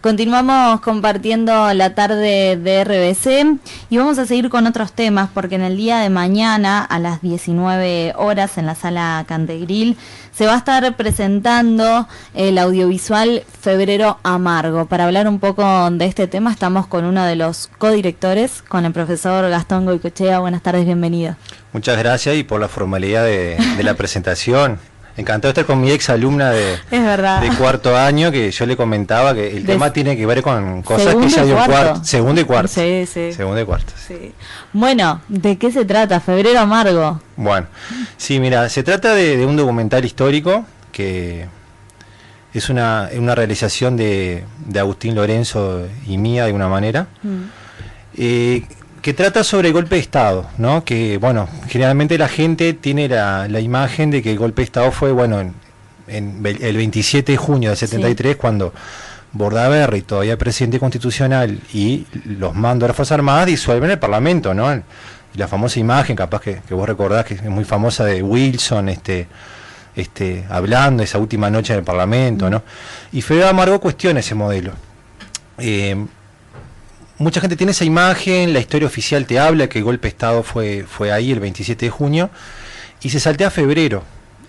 Continuamos compartiendo la tarde de RBC y vamos a seguir con otros temas porque en el día de mañana a las 19 horas en la Sala Cantegril se va a estar presentando el audiovisual Febrero Amargo. Para hablar un poco de este tema estamos con uno de los codirectores, con el profesor Gastón Goicoechea. Buenas tardes, bienvenido. Muchas gracias y por la formalidad de la presentación. Encantado de estar con mi ex alumna de cuarto año, que yo le comentaba que el tema tiene que ver con cosas que ya dio segundo y cuarto. Sí, sí. Segundo y cuarto. Sí. Bueno, ¿de qué se trata? Febrero Amargo. Bueno, sí, mira, se trata de un documental histórico que es una realización de Agustín Lorenzo y mía de alguna manera. Que trata sobre el golpe de Estado, ¿no? Que, bueno, generalmente la gente tiene la imagen de que el golpe de Estado fue, bueno, en el 27 de junio del 73, sí, cuando Bordaberry, todavía presidente constitucional, y los mandos de las Fuerzas Armadas disuelven el Parlamento, ¿no? Y la famosa imagen, capaz que vos recordás, que es muy famosa, de Wilson, hablando esa última noche en el Parlamento, ¿no? Y Febrero Amargo cuestiona ese modelo. Mucha gente tiene esa imagen, la historia oficial te habla que el golpe de Estado fue ahí el 27 de junio y se saltea a febrero.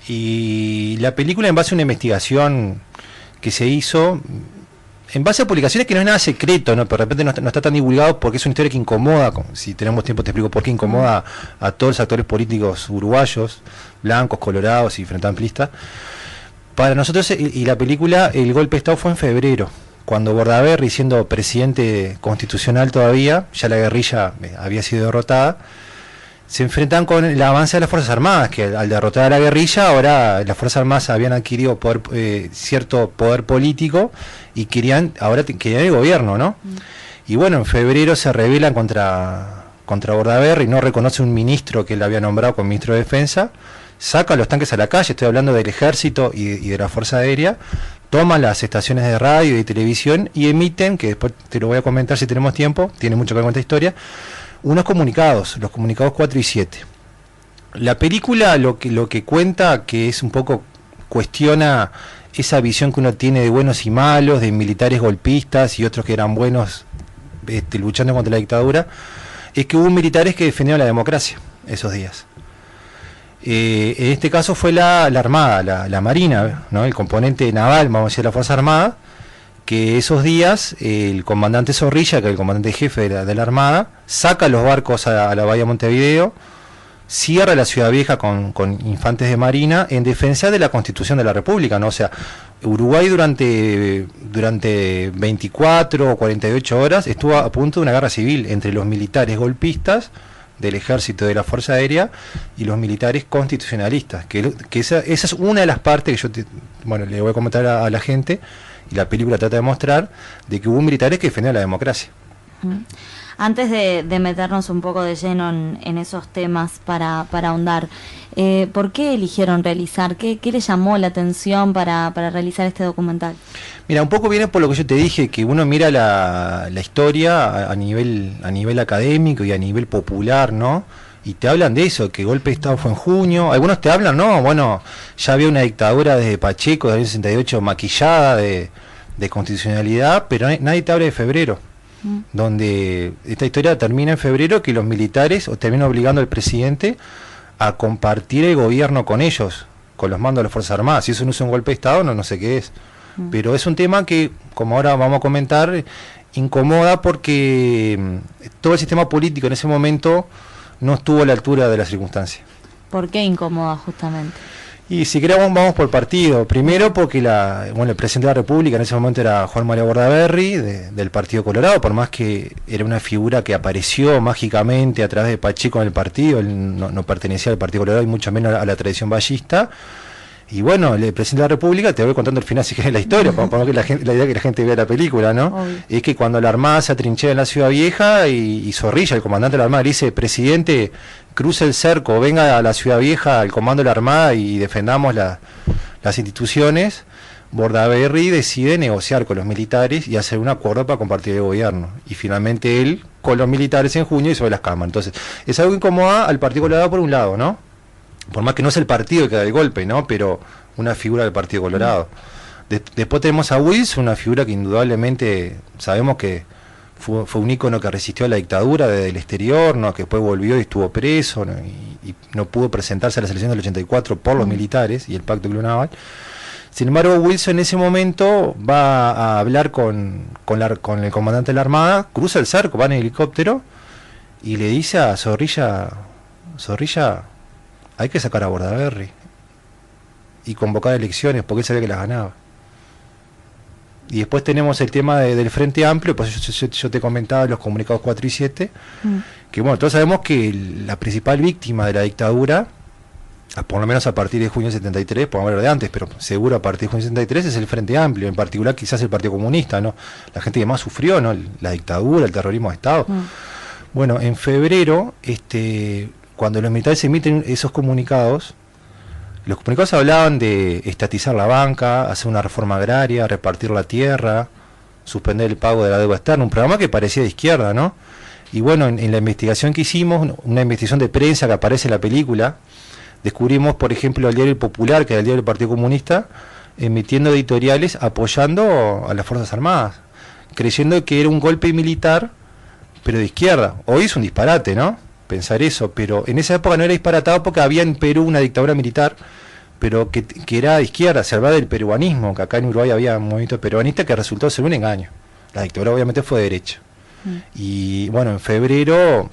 Y la película, en base a una investigación que se hizo, en base a publicaciones que no es nada secreto, ¿no? Pero de repente no está tan divulgado porque es una historia que incomoda, si tenemos tiempo te explico por qué incomoda a todos los actores políticos uruguayos, blancos, colorados y frente amplistas. Para nosotros, y la película, el golpe de Estado fue en febrero, cuando Bordaberry, siendo presidente constitucional todavía, ya la guerrilla había sido derrotada, se enfrentan con el avance de las Fuerzas Armadas, que al derrotar a la guerrilla, ahora las Fuerzas Armadas habían adquirido cierto poder político y ahora querían el gobierno, ¿no? Y bueno, en febrero se rebelan contra Bordaberry, no reconoce un ministro que él había nombrado como ministro de Defensa, saca los tanques a la calle, estoy hablando del ejército y de la Fuerza Aérea, toman las estaciones de radio y de televisión y emiten, que después te lo voy a comentar si tenemos tiempo, tiene mucho que ver con esta historia, unos comunicados, los comunicados 4 y 7. La película lo que cuenta, que es un poco, cuestiona esa visión que uno tiene de buenos y malos, de militares golpistas y otros que eran buenos luchando contra la dictadura, es que hubo militares que defendieron la democracia esos días. En este caso fue la Armada, la Marina, ¿no? El componente naval, vamos a decir, de la Fuerza Armada, que esos días el comandante Zorrilla, que es el comandante jefe de la Armada, saca los barcos a la bahía de Montevideo, cierra la Ciudad Vieja con infantes de marina en defensa de la Constitución de la República, ¿no? O sea, Uruguay durante 24 o 48 horas estuvo a punto de una guerra civil entre los militares golpistas del ejército, de la Fuerza Aérea, y los militares constitucionalistas, que esa es una de las partes que yo le voy a comentar a la gente, y la película trata de mostrar de que hubo militares que defendían la democracia. Antes de meternos un poco de lleno en esos temas para ahondar, ¿por qué eligieron realizar? ¿Qué les llamó la atención para realizar este documental? Mira, un poco viene por lo que yo te dije, que uno mira la historia a nivel académico y a nivel popular, ¿no? Y te hablan de eso, que el golpe de Estado fue en junio. Algunos te hablan, no, bueno, ya había una dictadura desde Pacheco, desde el 68, maquillada de constitucionalidad, pero nadie te habla de febrero, donde esta historia termina en febrero, que los militares terminan obligando al presidente a compartir el gobierno con ellos, con los mandos de las Fuerzas Armadas. Si eso no es un golpe de Estado, no sé qué es. Pero es un tema que, como ahora vamos a comentar, incomoda porque todo el sistema político en ese momento no estuvo a la altura de las circunstancias. ¿Por qué incomoda justamente? Y si queremos vamos por partido. Primero porque el presidente de la República en ese momento era Juan María Bordaberry, del Partido Colorado, por más que era una figura que apareció mágicamente a través de Pacheco en el partido, él no pertenecía al Partido Colorado y mucho menos a la tradición ballista. Y bueno, el presidente de la República, te voy contando al final si querés la historia, para que la idea que la gente vea la película, ¿no? Obvio. Es que cuando la Armada se atrinchera en la Ciudad Vieja y Zorrilla, el comandante de la Armada, le dice: presidente, cruce el cerco, venga a la Ciudad Vieja, al comando de la Armada y defendamos las instituciones, Bordaberry decide negociar con los militares y hacer un acuerdo para compartir el gobierno. Y finalmente él, con los militares en junio, hizo las cámaras. Entonces, es algo que incomoda al Partido Colorado por un lado, ¿no? Por más que no es el partido que da el golpe, ¿no? Pero una figura del Partido Colorado. Después tenemos a Wilson, una figura que indudablemente sabemos que fue un ícono que resistió a la dictadura desde el exterior, ¿no? Que después volvió y estuvo preso, ¿no? Y no pudo presentarse a la selección del 84 por los militares y el pacto Club Naval. Sin embargo, Wilson en ese momento va a hablar con el comandante de la Armada, cruza el cerco, va en helicóptero y le dice a Zorrilla, hay que sacar a Bordaberry y convocar elecciones porque él sabía que las ganaba. Y después tenemos el tema del Frente Amplio, pues yo te comentaba los comunicados 4 y 7, que bueno, todos sabemos que la principal víctima de la dictadura, por lo menos a partir de junio del 73, podemos hablar de antes, pero seguro a partir de junio del 73 es el Frente Amplio, en particular quizás el Partido Comunista, ¿no? La gente que más sufrió, ¿no? La dictadura, el terrorismo de Estado. Bueno, en febrero, cuando los militares emiten esos comunicados, los comunicados hablaban de estatizar la banca, hacer una reforma agraria, repartir la tierra, suspender el pago de la deuda externa, un programa que parecía de izquierda, ¿no? Y bueno, en la investigación que hicimos, una investigación de prensa que aparece en la película, descubrimos, por ejemplo, el diario El Popular, que era el diario del Partido Comunista, emitiendo editoriales apoyando a las Fuerzas Armadas, creyendo que era un golpe militar, pero de izquierda. Hoy es un disparate, ¿no? Pensar eso, pero en esa época no era disparatado porque había en Perú una dictadura militar, pero que era de izquierda, se hablaba del peruanismo, que acá en Uruguay había un movimiento peruanista que resultó ser un engaño. La dictadura obviamente fue de derecha. Y bueno, en febrero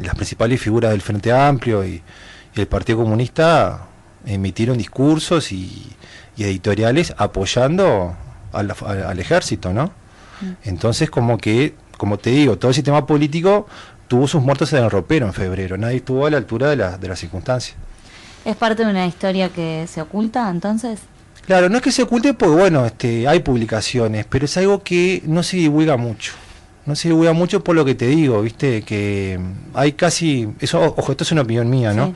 las principales figuras del Frente Amplio y el Partido Comunista emitieron discursos y editoriales apoyando al ejército, ¿no? Entonces como te digo, todo el sistema político tuvo sus muertos en el ropero en febrero, nadie estuvo a la altura de las circunstancias. ¿Es parte de una historia que se oculta entonces? Claro, no es que se oculte porque bueno, hay publicaciones, pero es algo que no se divulga mucho. No se divulga mucho por lo que te digo, viste, que hay casi, eso, ojo, esto es una opinión mía, ¿no? Sí.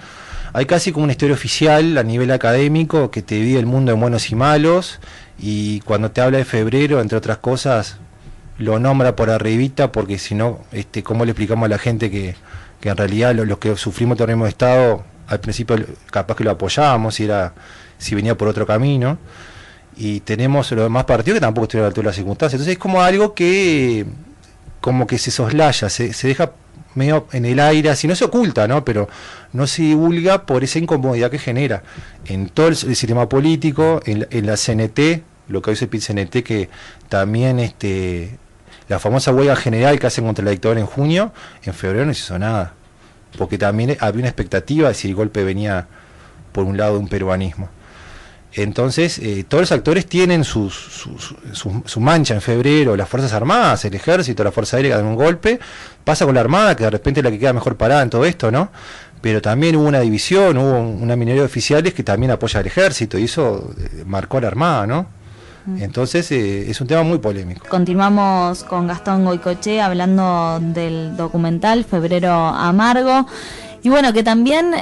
Hay casi como una historia oficial a nivel académico que te divide el mundo en buenos y malos, y cuando te habla de febrero, entre otras cosas, lo nombra por arribita, porque si no, ¿cómo le explicamos a la gente que en realidad los que sufrimos terrorismo de Estado, al principio capaz que lo apoyábamos, si venía por otro camino, y tenemos los demás partidos que tampoco estuvieron a la altura de las circunstancias? Entonces es como algo que como que se soslaya, se deja medio en el aire, así no se oculta, ¿no? Pero no se divulga por esa incomodidad que genera en todo el sistema político, en la CNT, lo que hoy se pide CNT, que también la famosa huelga general que hacen contra la dictadura en junio, en febrero no se hizo nada, porque también había una expectativa de si el golpe venía por un lado de un peruanismo. Entonces, todos los actores tienen su mancha en febrero, las Fuerzas Armadas, el Ejército, la Fuerza Aérea que dan un golpe, pasa con la Armada, que de repente es la que queda mejor parada en todo esto, ¿no? Pero también hubo una división, hubo una minoría de oficiales que también apoya al Ejército, y eso marcó a la Armada, ¿no? Entonces es un tema muy polémico. Continuamos con Gastón Goycochea hablando del documental Febrero Amargo. Y bueno, que también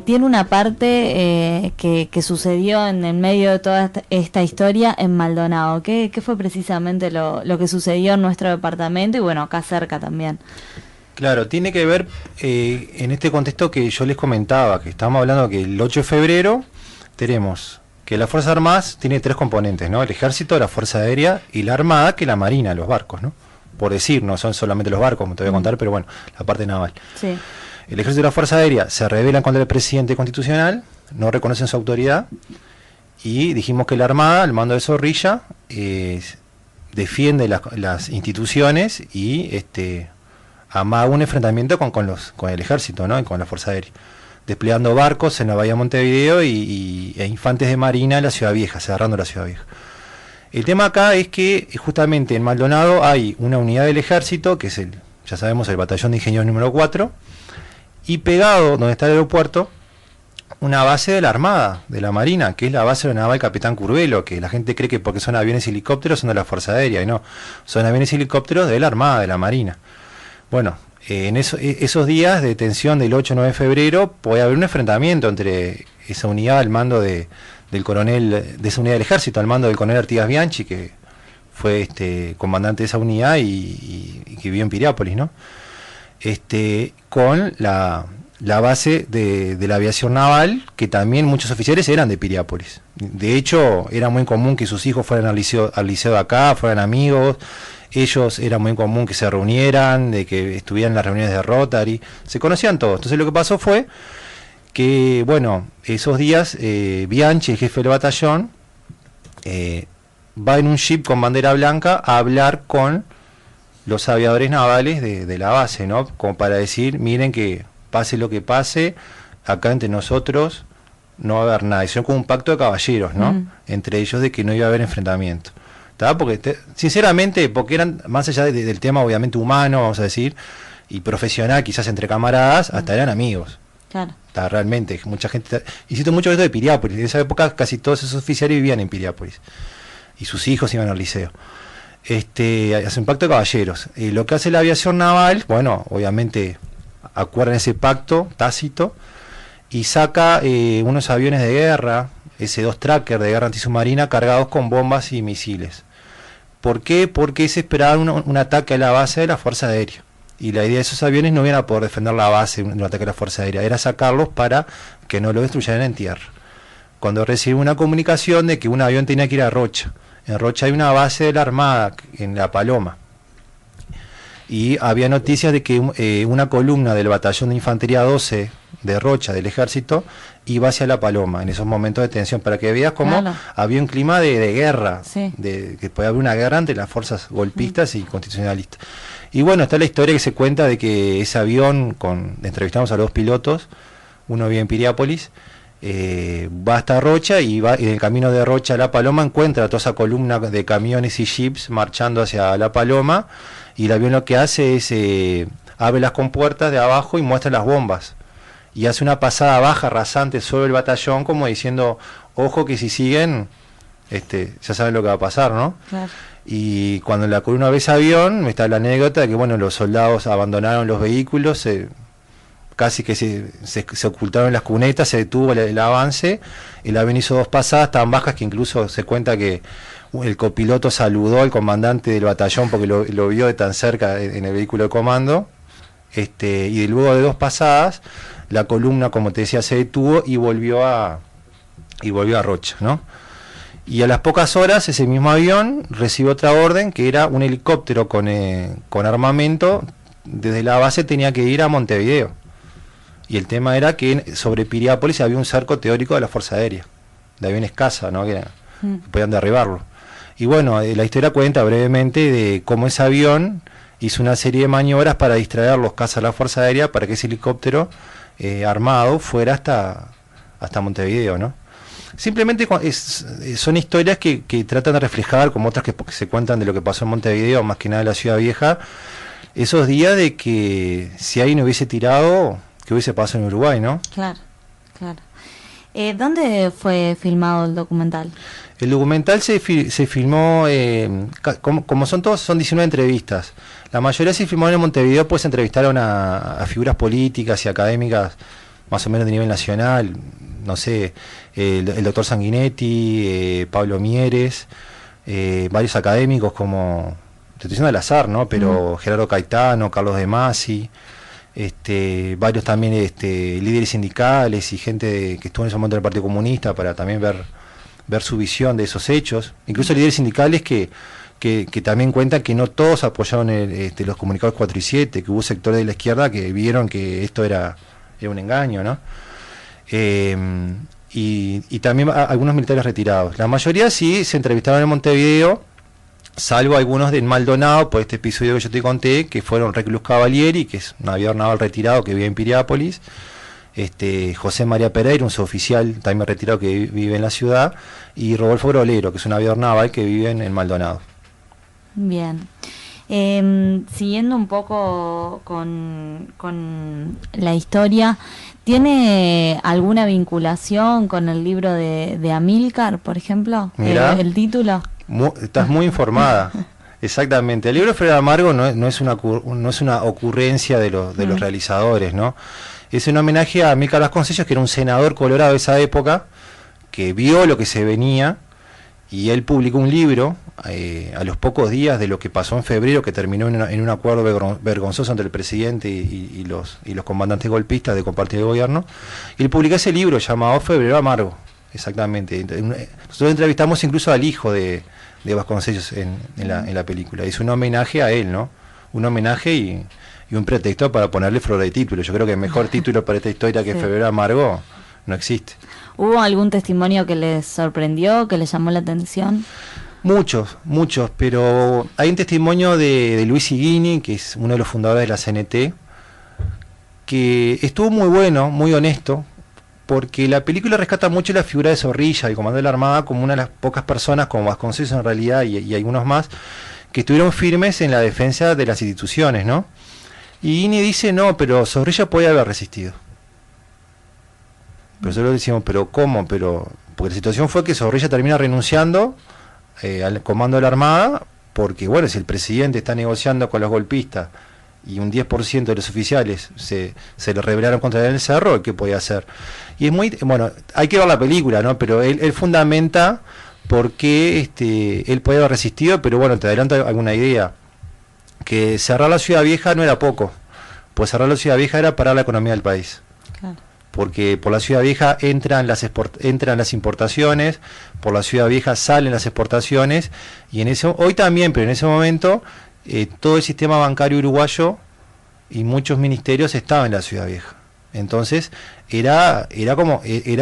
tiene una parte que sucedió en el medio de toda esta historia en Maldonado. ¿Qué fue precisamente lo que sucedió en nuestro departamento y bueno, acá cerca también? Claro, tiene que ver en este contexto que yo les comentaba, que estamos hablando que el 8 de febrero tenemos que las Fuerzas Armadas tiene 3 componentes, ¿no? El Ejército, la Fuerza Aérea y la Armada, que es la Marina, los barcos, ¿no? Por decir, no son solamente los barcos, como te voy a contar, pero bueno, la parte naval. Sí. El Ejército y la Fuerza Aérea se rebelan contra el presidente constitucional, no reconocen su autoridad, y dijimos que la Armada, al mando de Zorrilla, defiende las instituciones y amaga un enfrentamiento con el Ejército, ¿no? Y con la Fuerza Aérea, desplegando barcos en la bahía de Montevideo e infantes de marina en la Ciudad Vieja, cerrando la Ciudad Vieja. El tema acá es que justamente en Maldonado hay una unidad del Ejército, que es ya sabemos, el Batallón de Ingenieros número 4, y pegado, donde está el aeropuerto, una base de la Armada, de la Marina, que es la base de la naval Capitán Curvelo, que la gente cree que porque son aviones y helicópteros son de la Fuerza Aérea, y no, son aviones y helicópteros de la Armada, de la Marina. Bueno, en esos días de tensión del 8-9 de febrero puede haber un enfrentamiento entre esa unidad al mando del coronel, de esa unidad del Ejército, al mando del coronel Artigas Bianchi, que fue comandante de esa unidad y que vivió en Piriápolis, ¿no? Con la la base de la aviación naval, que también muchos oficiales eran de Piriápolis. De hecho, era muy común que sus hijos fueran al liceo de acá, fueran amigos. Ellos era muy común que se reunieran, de que estuvieran en las reuniones de Rotary. Se conocían todos. Entonces lo que pasó fue que, bueno, esos días Bianchi, el jefe del batallón, va en un jeep con bandera blanca a hablar con los aviadores navales de la base, ¿no? Como para decir, miren que pase lo que pase, acá entre nosotros no va a haber nada. Hicieron como un pacto de caballeros, ¿no? Entre ellos, de que no iba a haber enfrentamiento. ¿Tá? Porque sinceramente, porque eran, más allá del tema obviamente humano, vamos a decir, y profesional, quizás entre camaradas, hasta eran amigos. Claro. Está, realmente, mucha gente. Insisto mucho esto de Piriápolis. En esa época casi todos esos oficiales vivían en Piriápolis. Y sus hijos iban al liceo. Hace un pacto de caballeros. Lo que hace la aviación naval, bueno, obviamente acuerdan ese pacto tácito y saca unos aviones de guerra, S-2 Tracker de guerra antisubmarina, cargados con bombas y misiles. ¿Por qué? Porque se esperaba un ataque a la base de la Fuerza Aérea. Y la idea de esos aviones no era poder defender la base de un ataque a la Fuerza Aérea, era sacarlos para que no lo destruyeran en tierra. Cuando recibe una comunicación de que un avión tenía que ir a Rocha. En Rocha hay una base de la Armada, en La Paloma. Y había noticias de que una columna del batallón de infantería 12 de Rocha, del ejército, iba hacia La Paloma, en esos momentos de tensión, para que veas cómo había un clima de guerra, sí, que puede haber una guerra entre las fuerzas golpistas y constitucionalistas. Y bueno, está la historia que se cuenta de que ese avión, entrevistamos a los dos pilotos, uno vive en Piriápolis, va hasta Rocha y va en el camino de Rocha a La Paloma, encuentra toda esa columna de camiones y jeeps marchando hacia La Paloma, y el avión lo que hace es abre las compuertas de abajo y muestra las bombas y hace una pasada baja rasante sobre el batallón, como diciendo, ojo que si siguen ya saben lo que va a pasar, ¿no? Claro. Y cuando la columna ve ese avión, está la anécdota de que bueno, los soldados abandonaron los vehículos, casi que se ocultaron en las cunetas, se detuvo el avance, el avión hizo dos pasadas tan bajas que incluso se cuenta que el copiloto saludó al comandante del batallón porque lo vio de tan cerca en el vehículo de comando, y luego de dos pasadas la columna, como te decía, se detuvo y volvió a Rocha, ¿no? Y a las pocas horas ese mismo avión recibió otra orden, que era un helicóptero con armamento, desde la base tenía que ir a Montevideo. Y el tema era que sobre Piriápolis había un cerco teórico de la Fuerza Aérea, de aviones caza, ¿no? que podían derribarlo. Y bueno, la historia cuenta brevemente de cómo ese avión hizo una serie de maniobras para distraer los cazas de la Fuerza Aérea para que ese helicóptero armado fuera hasta Montevideo, ¿no? Simplemente son historias que tratan de reflejar, como otras que se cuentan de lo que pasó en Montevideo, más que nada en la Ciudad Vieja, esos días de que si ahí no hubiese tirado, ¿qué hubiese pasado en Uruguay, no? Claro, claro. ¿Dónde fue filmado el documental? El documental se filmó, como son 19 entrevistas. La mayoría se filmó en Montevideo, pues se entrevistaron a figuras políticas y académicas más o menos de nivel nacional, no sé, el doctor Sanguinetti, Pablo Mieres, varios académicos como, te estoy diciendo al azar, ¿no? Pero Gerardo Caetano, Carlos De Masi, varios también líderes sindicales y gente que estuvo en ese momento en el Partido Comunista para también ver su visión de esos hechos, incluso líderes sindicales que también cuentan que no todos apoyaron los comunicados 4 y 7, que hubo sectores de la izquierda que vieron que esto era un engaño, ¿no? Y también algunos militares retirados. La mayoría sí se entrevistaron en Montevideo, salvo algunos de Maldonado, por este episodio que yo te conté, que fueron Reclus Cavalieri, que es un aviador naval retirado que vive en Piriápolis, José María Pereira, un suboficial también retirado que vive en la ciudad, y Rodolfo Grolero, que es un aviador naval que vive en Maldonado. Bien. Siguiendo un poco con la historia, ¿tiene alguna vinculación con el libro de Amílcar, por ejemplo? Mirá, el título. Estás muy informada. Exactamente. El libro de Fred Amargo no es una ocurrencia de los realizadores, ¿no? Es un homenaje a Amílcar Vasconcellos, que era un senador colorado de esa época, que vio lo que se venía Y él publicó un libro a los pocos días de lo que pasó en febrero, que terminó en un acuerdo vergonzoso entre el presidente y los comandantes golpistas de compartir el gobierno. Y él publicó ese libro llamado Febrero Amargo, exactamente. Nosotros entrevistamos incluso al hijo de Vasconcellos en la película. Es un homenaje a él, ¿no? Un homenaje y un pretexto para ponerle flor de título. Yo creo que el mejor título para esta historia que Febrero Amargo no existe. ¿Hubo algún testimonio que les sorprendió, que les llamó la atención? Muchos, pero hay un testimonio de Luis Higuini, que es uno de los fundadores de la CNT, que estuvo muy bueno, muy honesto, porque la película rescata mucho la figura de Zorrilla, el comandante de la Armada, como una de las pocas personas, como Vasconcellos en realidad, y algunos más, que estuvieron firmes en la defensa de las instituciones, ¿no? Y Higuini dice, no, pero Zorrilla podía haber resistido. Pero nosotros decimos, ¿pero cómo? Porque la situación fue que Zorrilla termina renunciando al comando de la Armada, porque bueno, si el presidente está negociando con los golpistas y un 10% de los oficiales se le rebelaron contra él en el cerro, ¿qué podía hacer? Y es muy, bueno, hay que ver la película, ¿no? Pero él fundamenta por qué él podía haber resistido, pero bueno, te adelanto alguna idea, que cerrar la Ciudad Vieja no era poco, pues cerrar la Ciudad Vieja era parar la economía del país. Claro. Porque por la Ciudad Vieja entran las importaciones, por la Ciudad Vieja salen las exportaciones, y hoy también, pero en ese momento todo el sistema bancario uruguayo y muchos ministerios estaban en la Ciudad Vieja. Entonces era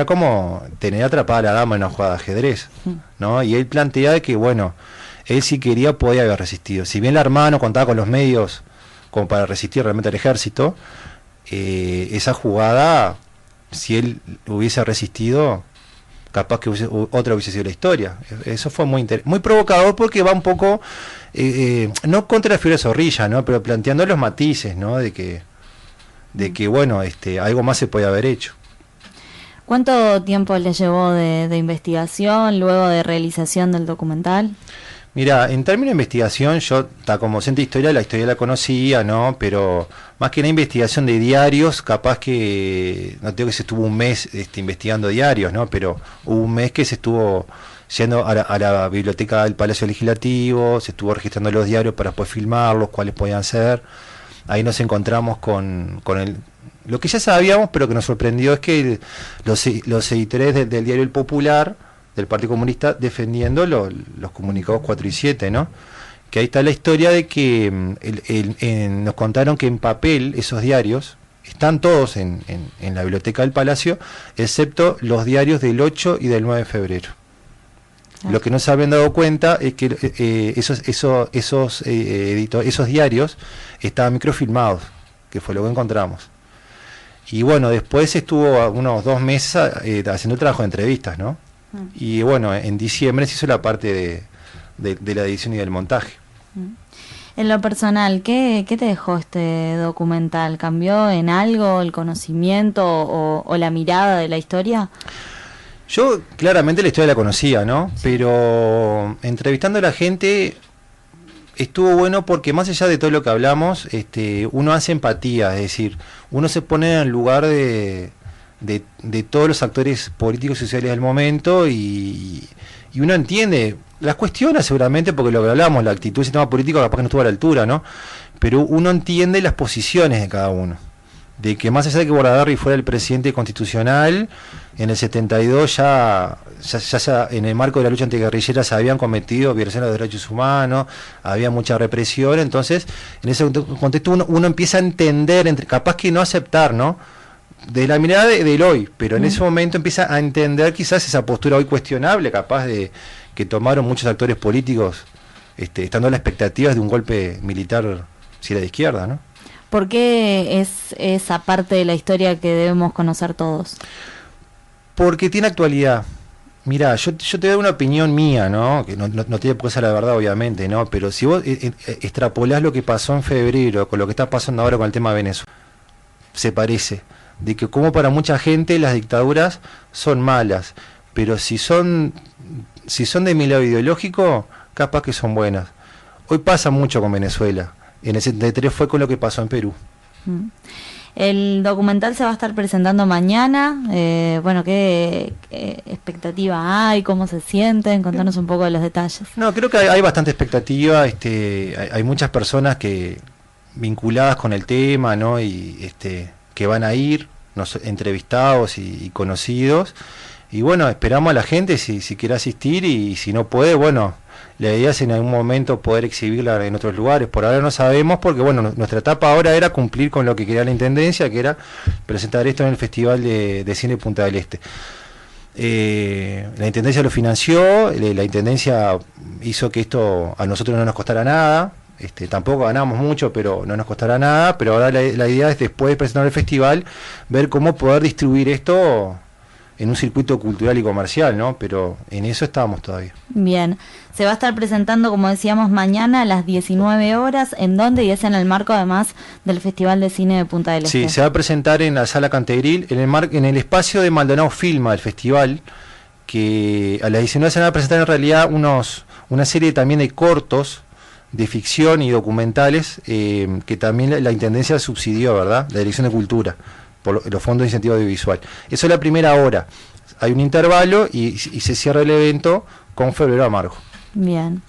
como tener atrapada a la dama en una jugada de ajedrez, ¿no? Y él plantea de que bueno, él si quería podía haber resistido. Si bien la Armada no contaba con los medios como para resistir realmente al ejército, esa jugada, si él hubiese resistido, capaz que otra hubiese sido la historia. Eso fue muy provocador, porque va un poco no contra la figura de Zorrilla, ¿no? Pero planteando los matices, ¿no? de que bueno, algo más se puede haber hecho. ¿Cuánto tiempo le llevó de investigación luego de realización del documental? Mira, en términos de investigación, yo, como docente de historia, la historia la conocía, ¿no? Pero más que una investigación de diarios, capaz que, no tengo que se estuvo un mes investigando diarios, ¿no? Pero hubo un mes que se estuvo yendo a la biblioteca del Palacio Legislativo, se estuvo registrando los diarios para después filmarlos, cuáles podían ser. Ahí nos encontramos con lo que ya sabíamos, pero que nos sorprendió, es que los editores del diario El Popular, del Partido Comunista, defendiendo los comunicados 4 y 7, ¿no? Que ahí está la historia de que nos contaron que en papel esos diarios están todos en la biblioteca del Palacio, excepto los diarios del 8 y del 9 de febrero. Lo que no se habían dado cuenta es que esos diarios estaban microfilmados, que fue lo que encontramos. Y bueno, después estuvo unos 2 meses haciendo trabajo de entrevistas, ¿no? Y bueno, en diciembre se hizo la parte de la edición y del montaje. En lo personal, ¿qué te dejó este documental? ¿Cambió en algo el conocimiento o la mirada de la historia? Yo claramente la historia la conocía, ¿no? Pero entrevistando a la gente estuvo bueno, porque más allá de todo lo que hablamos, uno hace empatía, es decir, uno se pone en el lugar de todos los actores políticos y sociales del momento, y uno entiende, las cuestiona seguramente, porque lo que hablamos, la actitud del sistema político capaz que no estuvo a la altura, ¿no? Pero uno entiende las posiciones de cada uno, de que más allá de que Bordaberry fuera el presidente constitucional, en el 72 ya en el marco de la lucha antiguerrillera se habían cometido violaciones de los derechos humanos, había mucha represión. Entonces en ese contexto uno empieza a entender, capaz que no aceptar, ¿no?, de la mirada del hoy, pero en ese momento empieza a entender quizás esa postura hoy cuestionable, capaz de que tomaron muchos actores políticos, estando a las expectativas de un golpe militar, si era de izquierda, ¿no? ¿Por qué es esa parte de la historia que debemos conocer todos? Porque tiene actualidad. Mirá, yo te doy una opinión mía, ¿no? Que no tiene por qué ser la verdad, obviamente, ¿no? Pero si vos extrapolás lo que pasó en febrero con lo que está pasando ahora con el tema de Venezuela, se parece. De que como para mucha gente las dictaduras son malas, pero si son de mi lado ideológico, capaz que son buenas. Hoy pasa mucho con Venezuela. En el 73 fue con lo que pasó en Perú. El documental se va a estar presentando mañana. Bueno, ¿qué expectativa hay? ¿Cómo se sienten? Contanos un poco de los detalles. No, creo que hay bastante expectativa. Hay muchas personas que vinculadas con el tema, ¿no? Y que van a ir, entrevistados y conocidos. Y bueno, esperamos a la gente si quiere asistir, y si no puede, bueno, la idea es en algún momento poder exhibirla en otros lugares. Por ahora no sabemos, porque bueno, nuestra etapa ahora era cumplir con lo que quería la Intendencia, que era presentar esto en el Festival de Cine Punta del Este. La Intendencia lo financió, la Intendencia hizo que esto a nosotros no nos costara nada. Tampoco ganamos mucho, pero no nos costará nada. Pero ahora la idea es, después de presentar el festival, ver cómo poder distribuir esto en un circuito cultural y comercial, ¿no? Pero en eso estamos todavía. Bien, se va a estar presentando, como decíamos, mañana a las 19 horas, ¿en dónde? Y es en el marco, además, del Festival de Cine de Punta del Este. Sí, se va a presentar en la Sala Cantegril, en el espacio de Maldonado Filma, el festival, que a las 19 se van a presentar en realidad una serie también de cortos, de ficción y documentales, que también la Intendencia subsidió, ¿verdad? La Dirección de Cultura, por los fondos de incentivo audiovisual. Eso es la primera hora. Hay un intervalo y se cierra el evento con Febrero Amargo. Bien.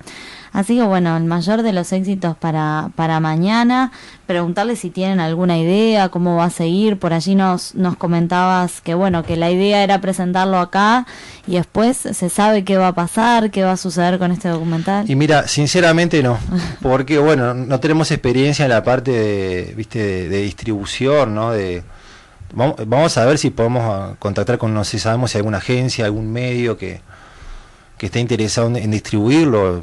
Así que bueno, el mayor de los éxitos para mañana. Preguntarles si tienen alguna idea, cómo va a seguir. Por allí nos comentabas que bueno, que la idea era presentarlo acá y después se sabe qué va a pasar, qué va a suceder con este documental. Y mira, sinceramente no, porque bueno, no tenemos experiencia en la parte de distribución, ¿no? Vamos a ver si podemos contactar con, no sé, sabemos si hay alguna agencia, algún medio que esté interesado en distribuirlo,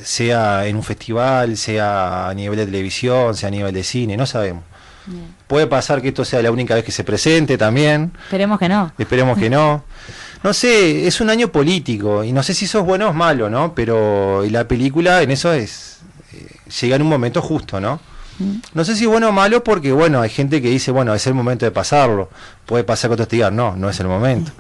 sea en un festival, sea a nivel de televisión, sea a nivel de cine, no sabemos. Bien. Puede pasar que esto sea la única vez que se presente también. Esperemos que no. Esperemos que no. No sé, es un año político y no sé si eso es bueno o es malo, ¿no? Pero la película en eso llega en un momento justo, ¿no? No sé si bueno o malo, porque bueno, hay gente que dice, bueno, es el momento de pasarlo. Puede pasar que otros te digan, no es el momento.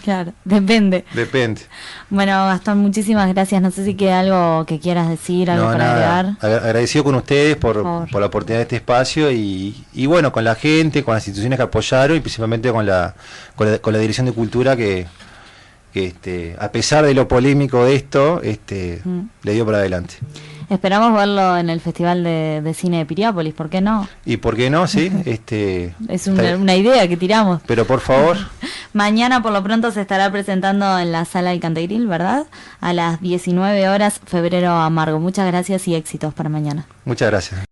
Claro, depende. Depende. Bueno, Gastón, muchísimas gracias. No sé si queda algo que quieras decir, algo para agregar. Agradecido con ustedes por la oportunidad de este espacio y bueno, con la gente, con las instituciones que apoyaron y principalmente con la Dirección de Cultura que a pesar de lo polémico de esto, le dio para adelante. Esperamos verlo en el Festival de Cine de Piriápolis, ¿por qué no? ¿Y por qué no? Sí. Es una idea que tiramos. Pero por favor. Mañana por lo pronto se estará presentando en la Sala del Cantegril, ¿verdad? A las 19 horas, Febrero Amargo. Muchas gracias y éxitos para mañana. Muchas gracias.